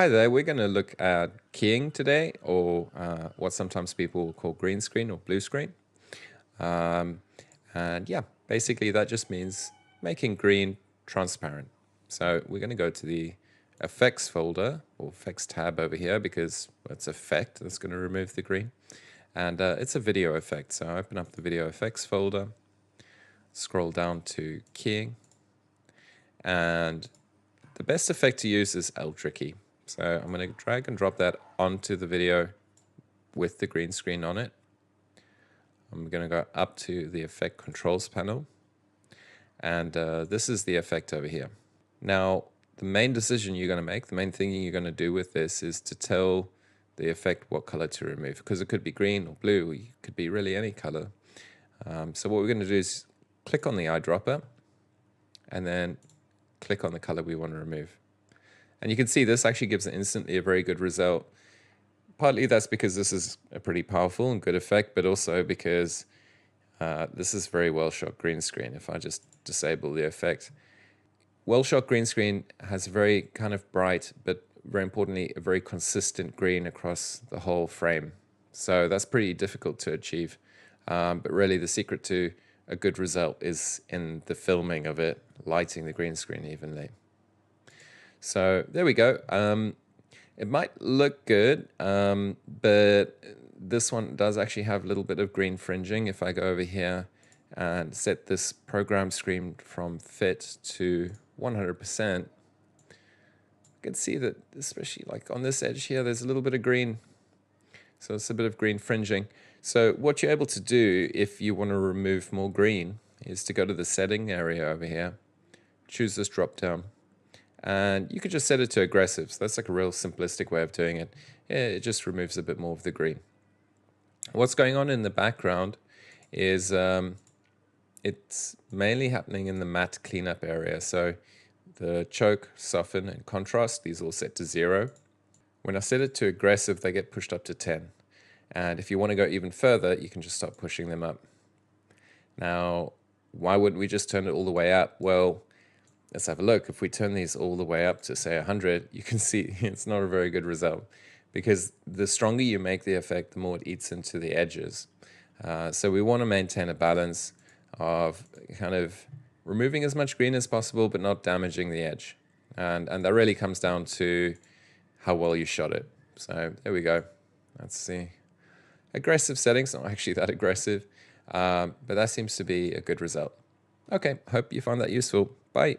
Hi there, we're going to look at keying today, or what sometimes people call green screen or blue screen. Um, and yeah, basically that just means making green transparent. So we're going to go to the effects folder or effects tab over here because it's effect that's going to remove the green. And it's a video effect. So open up the video effects folder, scroll down to keying, and the best effect to use is L-Tricky. So I'm going to drag and drop that onto the video with the green screen on it. I'm going to go up to the effect controls panel, and this is the effect over here. Now, the main decision you're going to make, the main thing you're going to do with this is to tell the effect what color to remove, because it could be green or blue, or it could be really any color. So what we're going to do is click on the eyedropper and then click on the color we want to remove. And you can see this actually gives instantly a very good result. Partly that's because this is a pretty powerful and good effect, but also because this is very well shot green screen. If I just disable the effect, well shot green screen has a very kind of bright, but very importantly, a very consistent green across the whole frame. So that's pretty difficult to achieve. But really the secret to a good result is in the filming of it, lighting the green screen evenly. So there we go. It might look good, but this one does actually have a little bit of green fringing. If I go over here and set this program screen from fit to 100%, you can see that especially like on this edge here, there's a little bit of green. So it's a bit of green fringing. So what you're able to do if you want to remove more green is to go to the setting area over here, choose this drop down, and you could just set it to aggressive. So that's like a real simplistic way of doing it. Yeah, it just removes a bit more of the green. What's going on in the background is it's mainly happening in the matte cleanup area. So the choke, soften, and contrast, these are all set to 0. When I set it to aggressive, they get pushed up to 10. And if you want to go even further, you can just start pushing them up. Now, why wouldn't we just turn it all the way up? Well, let's have a look. If we turn these all the way up to say 100, you can see it's not a very good result, because the stronger you make the effect, the more it eats into the edges. So we want to maintain a balance of kind of removing as much green as possible, but not damaging the edge. And that really comes down to how well you shot it. So there we go. That's the aggressive settings, not actually that aggressive, but that seems to be a good result. Okay, hope you found that useful. Bye.